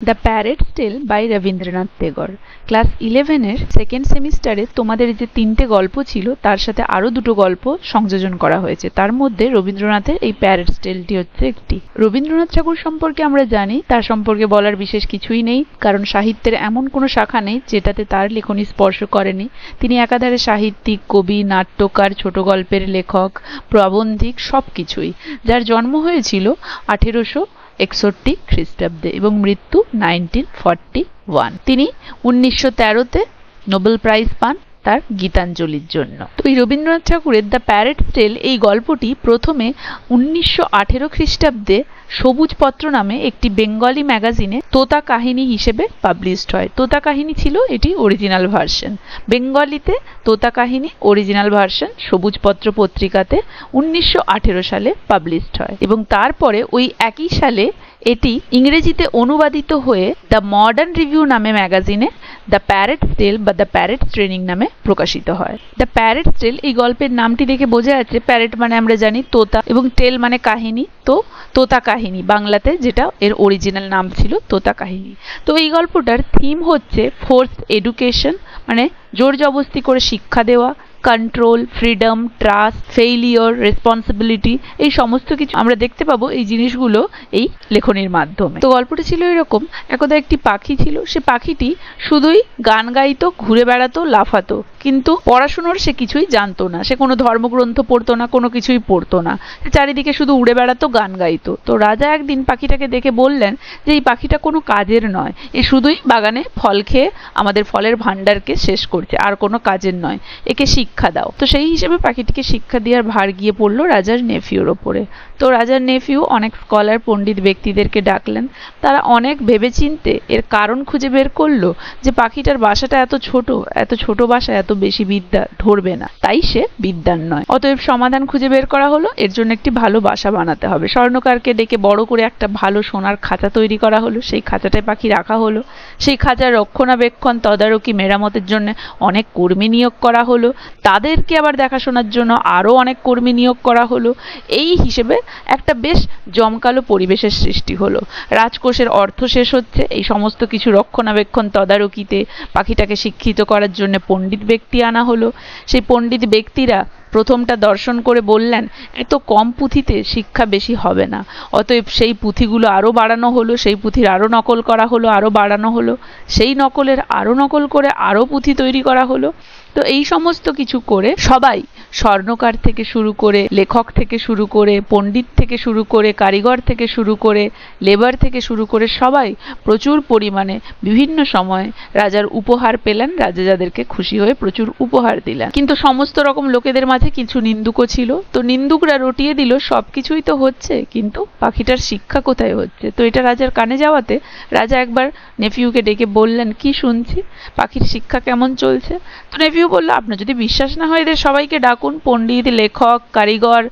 The parrots tale by Rabindranath Tagore. Class 11-এর second সেমিস্টারে তোমাদের যে 3টে গল্প ছিল তার সাথে আরো 2টো গল্প সংযোজন করা হয়েছে। তার মধ্যে রবীন্দ্রনাথের এই প্যারেটস টেলটি হচ্ছে একটি। রবীন্দ্রনাথ ঠাকুর সম্পর্কে আমরা জানি, তার সম্পর্কে বলার বিশেষ কিছুই নেই, কারণ সাহিত্যের এমন কোনো শাখা নেই যেটাতে তার লেখনী স্পর্শ করেনি। তিনি একাধারে সাহিত্যিক, কবি, নাট্যকার, ছোট গল্পের লেখক, প্রবন্ধিক, সবকিছুই। যার জন্ম হয়েছিল 1861 খ্রিস্টাব্দে এবং মৃত্যু 1941। তিনি 1913-তে নোবেল প্রাইজ পান তার গীতাঞ্জলির জন্য। তো এই রবীন্দ্রনাথ ঠাকুরের দ্য প্যারেটস টেল এই গল্পটি প্রথমে 1918 খ্রিস্টাব্দে সবুজ পত্র নামে একটি বেঙ্গলি ম্যাগাজিনে তোতা কাহিনী হিসেবে পাবলিশড হয়। তোতা কাহিনী ছিল এটি অরিজিনাল ভার্সন। বেঙ্গলিতে তোতা কাহিনী অরিজিনাল ভার্সন সবুজ পত্র পত্রিকাতে 1918 সালে পাবলিশড হয় এবং তারপরে ওই একই সালে এটি ইংরেজিতে অনুবাদিত হয়ে দ্য মডার্ন রিভিউ নামে ম্যাগাজিনে দ্য প্যারেটস টেল বা দ্য প্যারেটস ট্রেনিং নামে প্রকাশিত হয়। দ্য প্যারেটস টেল এই গল্পের নামটি দেখে বোঝা যাচ্ছে প্যারেট মানে আমরা জানি তোতা এবং টেল মানে কাহিনী, তো তোতা কাহিনী বাংলাতে যেটা এর অরিজিনাল নাম ছিল তোতা কাহিনী। তো এই গল্পটার থিম হচ্ছে ফোর্সড এডুকেশন, মানে জোর জবস্তি করে শিক্ষা দেওয়া, control, freedom, trust, failure, responsibility, এই সমস্ত কিছু আমরা দেখতে পাবো এই জিনিসগুলো এই লেখনীর মাধ্যমে। তো গল্পটা ছিল এরকম, একদা একটি পাখি ছিল। সে পাখিটি শুধুই গান গাইতো, ঘুরে বেড়াতো, লাফাতো, কিন্তু পড়াশুনোর সে কিছুই জানতো না। সে কোনো ধর্মগ্রন্থ পড়তো না, কোনো কিছুই পড়তো না। সে চারিদিকে শুধু উড়ে বেড়াতো, গান গাইতো। তো রাজা একদিন পাখিটাকে দেখে বললেন যে এই পাখিটা কোনো কাজের নয়, এ শুধুই বাগানে ফল খেয়ে আমাদের ফলের ভান্ডারকে শেষ করছে, আর কোনো কাজের নয়, একে শিক্ষা দাও। তো সেই হিসেবে পাখিটিকে শিক্ষা দেওয়ার ভার গিয়ে পড়লো রাজার নেফিউর ওপরে। তো রাজার নেফিউ অনেক স্কলার পণ্ডিত ব্যক্তিদেরকে ডাকলেন। তারা অনেক ভেবেচিন্তে এর কারণ খুঁজে বের করলো যে পাখিটার বাসাটা এত ছোট বাসা এত বেশি বিদ্যা ধরবে না, তাই সে বিদ্যান নয়। অতএব সমাধান খুঁজে বের করা হলো, এর জন্য একটি ভালো বাসা বানাতে হবে। স্বর্ণকারকে ডেকে বড় করে একটা ভালো সোনার খাঁচা তৈরি করা হলো, সেই খাঁচাটায় পাখি রাখা হলো। সেই খাঁচার রক্ষণাবেক্ষণ, তদারকি, মেরামতের জন্য অনেক কর্মী নিয়োগ করা হলো। তাদেরকে আবার দেখাশোনার জন্য আরো অনেক কর্মী নিয়োগ করা হলো। এই হিসেবে একটা বেশ জমকালো পরিবেশের সৃষ্টি হলো। রাজকোষের অর্থ শেষ হচ্ছে, এই সমস্ত কিছু রক্ষণাবেক্ষণ, তদারকিতে পাখিটাকে শিক্ষিত করার জন্য পণ্ডিত ব্যক্তি আনা হলো। সেই পণ্ডিত ব্যক্তিরা প্রথমটা দর্শন করে বললেন এত কম পুঁথিতে শিক্ষা বেশি হবে না। অতএব সেই পুঁথিগুলো আরো বাড়ানো হলো, সেই পুঁথির আরো নকল করা হলো, আরো বাড়ানো হলো, সেই নকলের আরো নকল করে আরো পুঁথি তৈরি করা হলো। তো এই সমস্ত কিছু করে সবাই, স্বর্ণকার থেকে শুরু করে, লেখক থেকে শুরু করে, পণ্ডিত থেকে শুরু করে, কারিগর থেকে শুরু করে, লেবার থেকে শুরু করে সবাই প্রচুর পরিমাণে বিভিন্ন সময় রাজার উপহার পেলেন। রাজা যাদেরকে খুশি হয়ে প্রচুর উপহার দিলেন। কিন্তু সমস্ত রকম লোকেদের মাঝে কিছু নিন্দুকও ছিল। তো নিন্দুকরা রটিয়ে দিল সবকিছুই তো হচ্ছে, কিন্তু পাখিটার শিক্ষা কোথায় হচ্ছে। তো এটা রাজার কানে যাওয়াতে রাজা একবার নেফিউকে ডেকে বললেন, কি শুনছি, পাখির শিক্ষা কেমন চলছে? তো নেফিউ বললো, আপনার যদি বিশ্বাস না হয় এদের সবাইকে ডাকুন, পণ্ডিত, লেখক, কারিগর,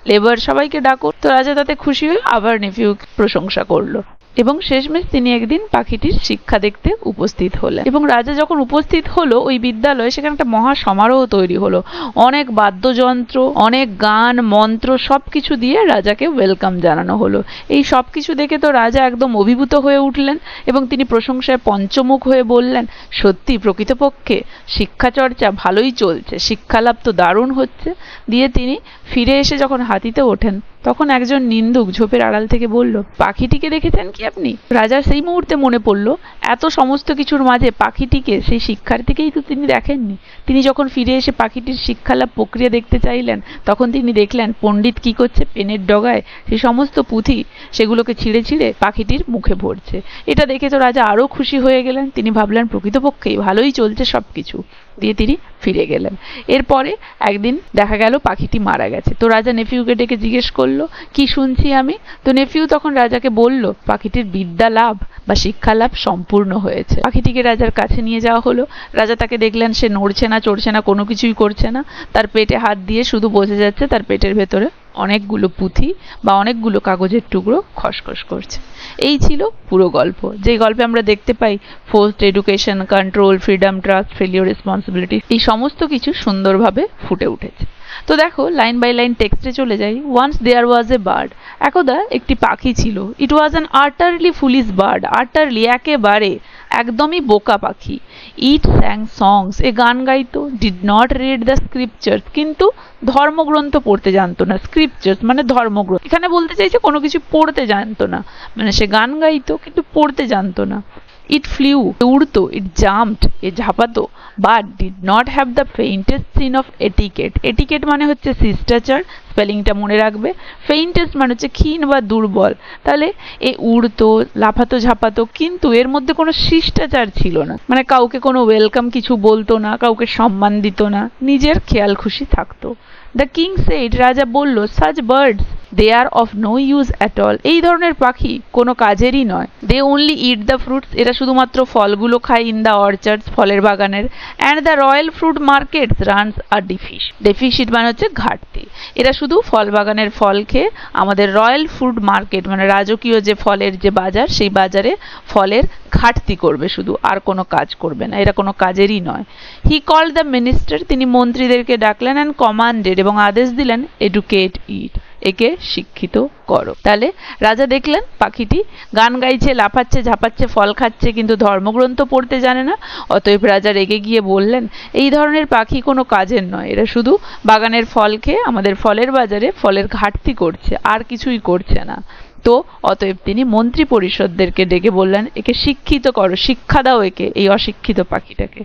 লেবার সবাইকে ডাকুন। তো রাজা তাতে খুশি হয়ে আবার নেফিউ প্রশংসা করলো এবং শেষমেশ তিনি একদিন পাখিটির শিক্ষা দেখতে উপস্থিত হলেন। এবং রাজা যখন উপস্থিত হলো ওই বিদ্যালয়ে, সেখানে একটা মহা সমারোহ তৈরি হলো। অনেক বাদ্যযন্ত্র, অনেক গান, মন্ত্র সবকিছু দিয়ে রাজাকে ওয়েলকাম জানানো হলো। এই সবকিছু দেখে তো রাজা একদম অভিভূত হয়ে উঠলেন এবং তিনি প্রশংসায় পঞ্চমুখ হয়ে বললেন, সত্যি প্রকৃতপক্ষে শিক্ষা চর্চা ভালোই চলছে, শিক্ষালাভ তো দারুণ হচ্ছে। দিয়ে তিনি ফিরে এসে যখন হাতিতে ওঠেন তখন একজন নিন্দুক ঝোপের আড়াল থেকে বলল, পাখিটিকে দেখেছেন কি আপনি? রাজার সেই মুহূর্তে মনে পড়ল এত সমস্ত কিছুর মাঝে পাখিটিকে, সেই শিক্ষার্থীকেই তো তিনি দেখেননি। তিনি যখন ফিরে এসে পাখিটির শিক্ষালাভ প্রক্রিয়া দেখতে চাইলেন তখন তিনি দেখলেন পণ্ডিত কি করছে, পেনের ডগায় সেই সমস্ত পুঁথি সেগুলোকে ছিঁড়ে ছিঁড়ে পাখিটির মুখে ভরছে। এটা দেখে তো রাজা আরো খুশি হয়ে গেলেন। তিনি ভাবলেন প্রকৃতপক্ষেই ভালোই চলছে সবকিছু। দিয়ে তিনি ফিরে গেলেন। এরপরে একদিন দেখা গেল পাখিটি মারা গেছে। তো রাজা নেফিউকে ডেকে জিজ্ঞেস করলো, কি শুনছি আমি? তো নেফিউ তখন রাজাকে বলল পাখিটির বিদ্যা লাভ বা শিক্ষা লাভ সম্পূর্ণ হয়েছে। পাখিটিকে রাজার কাছে নিয়ে যাওয়া হলো। রাজা তাকে দেখলেন সে নড়ছে না, চড়ছে না, কোনো কিছুই করছে না। তার পেটে হাত দিয়ে শুধু বোঝা যাচ্ছে তার পেটের ভেতরে অনেকগুলো পুঁথি বা অনেকগুলো কাগজের টুকরো খসখস করছে। এই ছিল পুরো গল্প। যে গল্পে আমরা দেখতে পাই forced education, control, freedom, trust, failure, responsibility, এই সমস্ত কিছু সুন্দরভাবে ফুটে উঠেছে। তো দেখো লাইন বাই লাইন টেক্সটে চলে যাই। Once there was a bird, একদা একটি পাখি ছিল। It was an utterly foolish bird, utterly একেবারে একদমই বোকা পাখি। ইট স্যাং সংস, এ গান গাইতো। Did not read the scriptures, কিন্তু ধর্মগ্রন্থ পড়তে জানতো না। স্ক্রিপচার্স মানে ধর্মগ্রন্থ, এখানে বলতে চাইছে কোনো কিছু পড়তে জানতো না, মানে সে গান গাইতো কিন্তু পড়তে জানতো না। ইট ফ্লিউ, উড়তো। ইট জাম্পড, এ ঝাঁপাতো। But did not have the faintest sense of etiquette. Etiquette মানে হচ্ছে শিষ্টাচার, স্পেলিংটা মনে রাখবে। ফেইন্টেস্ট মানে হচ্ছে ক্ষীণ বা দুর্বল। তাহলে এ উড়তো, লাফাতো, ঝাঁপাতো, কিন্তু এর মধ্যে কোনো শিষ্টাচার ছিল না, মানে কাউকে কোনো ওয়েলকাম কিছু বলতো না, কাউকে সম্মান দিত না, নিজের খেয়াল খুশি থাকতো। দ্য কিং সেড, রাজা বলল, such birds they are of no use at all, এই ধরনের পাখি কোনো কাজেরই নয়। They only eat the fruits, এরা শুধুমাত্র ফলগুলো খায়। ইন দ্য অর্চার্ডস, ফলের বাগানের। And the royal fruit markets runs a deficit, deficit মানে হচ্ছে ঘাটতি। এরা শুধু ফল বাগানের ফল খেয়ে আমাদের রয়্যাল ফ্রুট মার্কেট মানে রাজকীয় যে ফলের যে বাজার, সেই বাজারে ফলের ঘাটতি করবে শুধু, আর কোনো কাজ করবে না, এরা কোনো কাজেরই নয়। হি কল্ড দ্য মিনিস্টার, তিনি মন্ত্রীদেরকে ডাকলেন। অ্যান্ড কমান্ডেড, এবং আদেশ দিলেন, এডুকেট ইট, একে শিক্ষিত করো। তাহলে রাজা দেখলেন পাখিটি গান গাইছে, লাফাচ্ছে, ঝাঁপাচ্ছে, ফল খাচ্ছে, কিন্তু ধর্মগ্রন্থ পড়তে জানে না। অতএব রাজা রেগে গিয়ে বললেন, এই ধরনের পাখি কোনো কাজের নয়, এরা শুধু বাগানের ফল খেয়ে আমাদের ফলের বাজারে ফলের ঘাটতি করছে, আর কিছুই করছে না। তো অতএব তিনি মন্ত্রী পরিষদদেরকে ডেকে বললেন, একে শিক্ষিত করো, শিক্ষা দাও একে, এই অশিক্ষিত পাখিটাকে।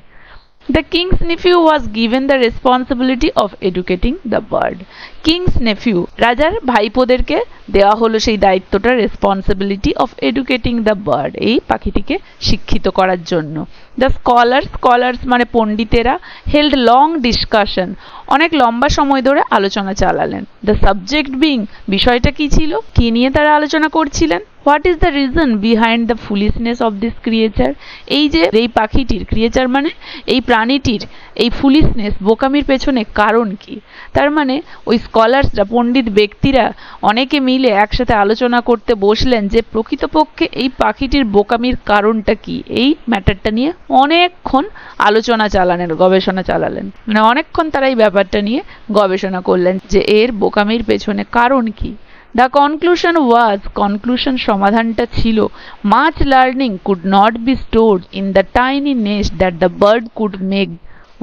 The king's nephew was given the responsibility of educating the bird. King's nephew, রাজার ভাইপোদেরকে দেওয়া হলো সেই দায়িত্বটা, responsibility of educating the bird, এই পাখিটিকে শিক্ষিত করার জন্য। দ্য স্কলার্স মানে পণ্ডিতেরা, হেল্ড লং ডিসকাশন, অনেক লম্বা সময় ধরে আলোচনা চালালেন। দ্য সাবজেক্ট বিং, বিষয়টা কি ছিল, কি নিয়ে তারা আলোচনা করছিলেন। What is the reason behind the foolishness of this creature, এই যে এই পাখিটির, ক্রিয়েচার মানে এই প্রাণীটির, এই ফুলিশনেস বোকামির পেছনে কারণ কি। তার মানে ওই স্কলার্সরা, পণ্ডিত ব্যক্তিরা অনেকে মিলে একসাথে আলোচনা করতে বসলেন যে প্রকৃতপক্ষে এই পাখিটির বোকামির কারণটা কি। এই ম্যাটারটা নিয়ে অনেকক্ষণ আলোচনা চালালেন, গবেষণা চালালেন, মানে অনেকক্ষণ তারা এই ব্যাপারটা নিয়ে গবেষণা করলেন যে এর বোকামির পেছনে কারণ কি। The conclusion was, conclusion সমাধানটা ছিল, much learning could not be stored in the tiny nest that the bird could make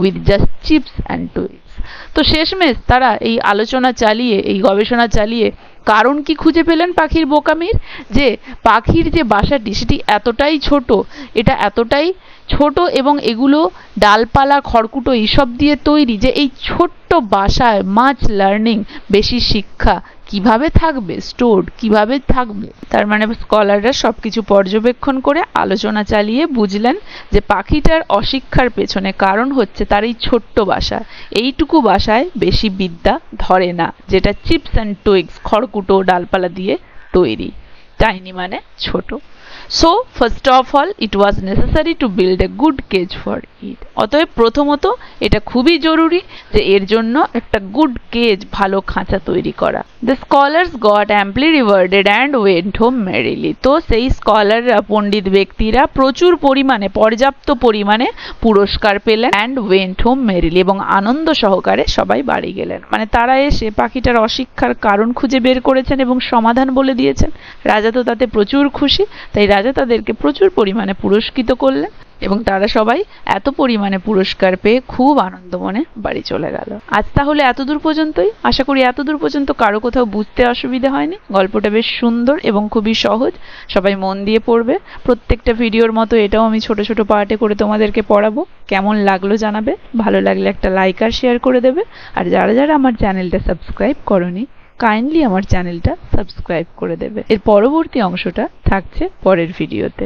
with just chips and twigs. তো শেষমেশ তারা এই আলোচনা চালিয়ে, এই গবেষণা চালিয়ে কারণ কি খুঁজে পেলেন পাখির বোকামির, যে পাখির যে বাসাটি সেটি এতটাই ছোট, এটা এতটাই ছোট এবং এগুলো ডালপালা, খড়কুটো এইসব দিয়ে তৈরি, যে এই ছোট্ট বাসায় মাচ লার্নিং, বেশি শিক্ষা কিভাবে থাকবে, স্টোর্ড কিভাবে থাকবে। তার মানে স্কলাররা সবকিছু পর্যবেক্ষণ করে আলোচনা চালিয়ে বুঝলেন যে পাখিটার অশিক্ষার পেছনে কারণ হচ্ছে তার এই ছোট্ট বাসা, এইটুকু বাসায় বেশি বিদ্যা ধরে না, যেটা চিপস অ্যান্ড টুইগস, খড়কুটো ডালপালা দিয়ে তৈরি। টাইনি মানে ছোট। So first of all it was necessary to build a good cage for it, অতএব প্রথমত এটা খুবই জরুরি যে এর জন্য একটা গুড কেজ, ভালো খাঁচা তৈরি করা। The scholars got amply rewarded and went home merrily, তো সেই স্কলাররা, পণ্ডিত ব্যক্তিরা প্রচুর পরিমাণে, পর্যাপ্ত পরিমাণে পুরস্কার পেলেন। অ্যান্ড ওয়েন্ট হোম মেরিলি, এবং আনন্দ সহকারে সবাই বাড়ি গেলেন, মানে তারা এসে পাখিটার অশিক্ষার কারণ খুঁজে বের করেছেন এবং সমাধান বলে দিয়েছেন। রাজা তো তাতে প্রচুর খুশি, তাই রাজা তাদেরকে প্রচুর পরিমাণে পুরস্কৃত করলেন এবং তারা সবাই এত পরিমাণে পুরস্কার পেয়ে খুব আনন্দ মনে বাড়ি চলে গেল। আজ তাহলে এতদূর পর্যন্তই। আশা করি এতদূর পর্যন্ত কারো কোথাও বুঝতে অসুবিধা হয়নি। গল্পটা বেশ সুন্দর এবং খুবই সহজ, সবাই মন দিয়ে পড়বে। প্রত্যেকটা ভিডিওর মতো এটাও আমি ছোট ছোট পার্টে করে তোমাদেরকে পড়াবো। কেমন লাগলো জানাবে, ভালো লাগলে একটা লাইক আর শেয়ার করে দেবে। আর যারা যারা আমার চ্যানেলটা সাবস্ক্রাইব করোনি, কাইন্ডলি আমার চ্যানেলটা সাবস্ক্রাইব করে দেবে। এর পরবর্তী অংশটা থাকছে পরের ভিডিওতে।